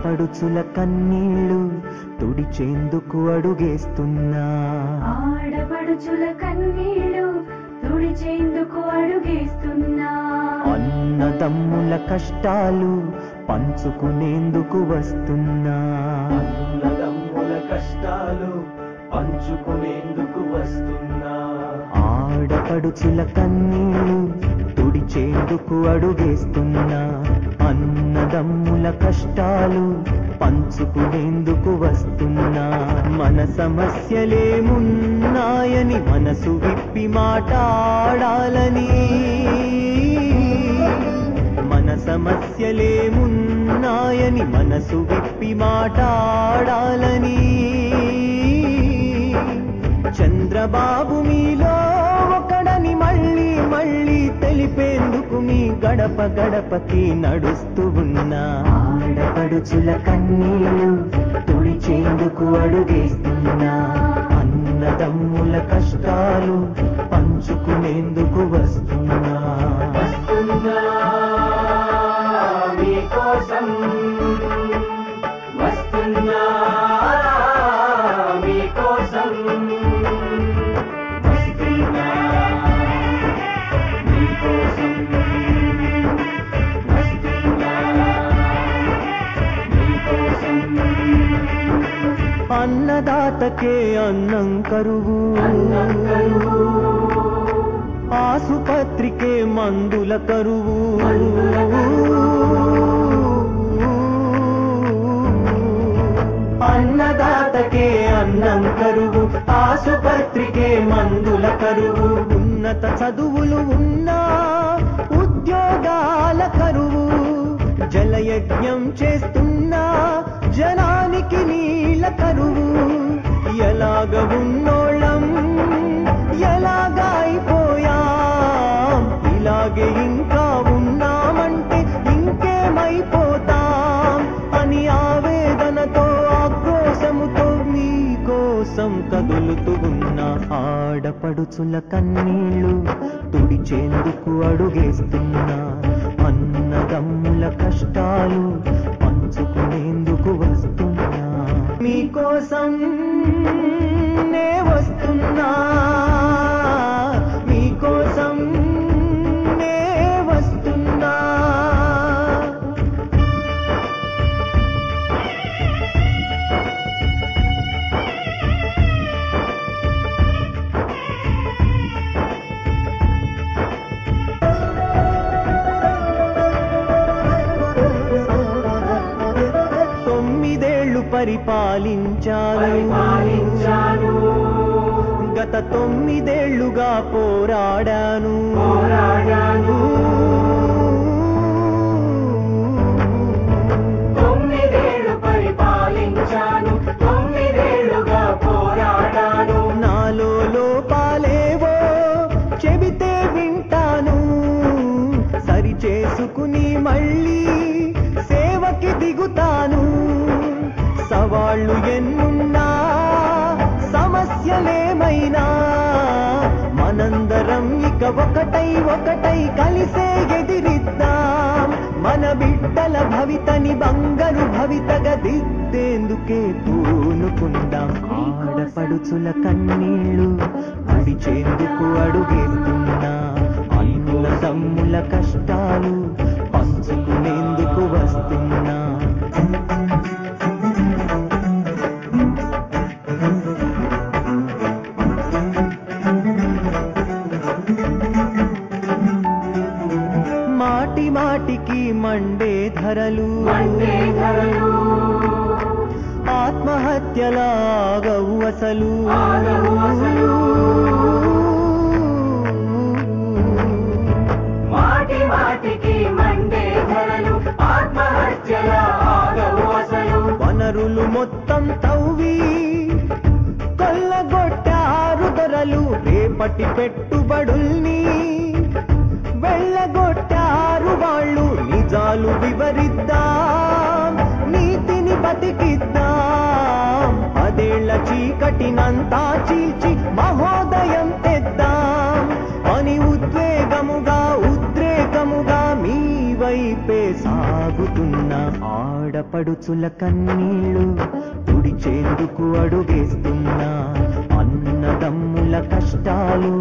ఆడపడుచుల కన్నీళ్ళు తుడిచేందుకు అడుగేస్తున్నా, ఆడపడుచుల కన్నీళ్ళు తుడిచేందుకు అడుగేస్తున్నా, అన్నదమ్ముల కష్టాలు పంచుకునేందుకు వస్తున్నా, అన్నదమ్ముల కష్టాలు పంచుకునేందుకు వస్తున్నా, ఆడపడుచుల కన్నీళ్ళు తుడిచేందుకు అడుగేస్తున్నా, అన్నదమ్ముల కష్టాలు పంచుకునేందుకు వస్తున్నా. మన సమస్యలేమున్నాయని మనసు విప్పి మాట్లాడాలని, మన సమస్యలేమున్నాయని మనసు విప్పి మాట్లాడాలని, చంద్రబాబు మీలో ఒకడని మళ్ళీ మళ్ళీ తెలిపేందుకు మీ గడప గడపకి నడుస్తూ ఉన్నా, ఆడపడుచుల కన్నీళ్ళు తుడిచేందుకు అడుగేస్తున్నా, అన్నదమ్ముల కష్టాలు పంచుకునేందుకు వస్తున్నా. వస్తున్నా మీకోసం, వస్తున్నా మీకోసం, వస్తున్నా మీకోసం, వస్తున్నా మీకోసం. అన్నదాతకే అన్నం కరువు, అన్నం కరువు, ఆసుపత్రికే మందుల కరువు, మందుల కరువు. అన్నదాతకే అన్నం కరువు, ఆసుపత్రికే మందుల కరువు, ఉన్నత చదువులు ఉన్నా ఉద్యోగాల కరువు, జలయజ్ఞం చేస్తున్నా జనానికి నీళ్ళ కరువు. ఎలాగ ఉన్నోళ్ళం ఎలాగ అయిపోయాం, ఇలాగే ఇంకా ఉన్నామంటే ఇంకేమైపోతాం అని ఆవేదనతో ఆక్రోశముతో మీకోసం కదులుతూ ఉన్న ఆడపడుచుల కన్నీళ్ళు తుడిచేందుకు అడుగేస్తున్నా, అన్నదమ్ముల కష్టాలు పంచుకునేందుకు వస్తున్నా, మీకోసం నే వస్తున్నా, మీకోసం నే వస్తున్నా. పరిపాలించాను, గత 9 ఏళ్లుగా పోరాడాను, 9 ఏళ్లు పరిపాలించాను, 9 ఏళ్లుగా పోరాడాను. నాలో లోపాలేవో చెబితే వింటాను, సరి చేసుకుని మళ్ళీ సేవకి దిగుతాను. సవాళ్ళు ఎన్నున్నా సమస్యలేమైనా మనందరం ఇక ఒకటై కలిసే ఎదిరిద్దాం. మన బిడ్డల భవితని బంగారు భవితగా దిద్దేందుకే పూనుకుందాం. ఆడపడుచుల కన్నీళ్ళు అడిచేందుకు అడుగేస్తున్నా, అన్నదమ్ముల కష్టాలు పంచుకునేందుకు వస్తున్నా. మాటి మాటికి మండే ధరలు, ఆత్మహత్యల ఆగవు అసలు. మాటి మాటికి మండే ధరలు, ఆత్మహత్యల ఆగవు అసలు. వనరులు మొత్తం తవ్వి కొల్లగొట్టారు దొరలు, రేపటి పెట్టుబడుల్ని వెళ్ళగొట్టారు వాళ్ళు. నిజాలు వివరిద్దాం, నీతిని బతికిద్దాం, 10 ఏళ్ల చీకటినంతా చీల్చి మహోదయం తెద్దాం అని ఉద్వేగముగా ఉద్రేకముగా మీ వైపే సాగుతున్న ఆడపడుచుల కన్నీళ్ళు తుడిచేందుకు అడుగేస్తున్నా అన్నదమ్ముల కష్టాలు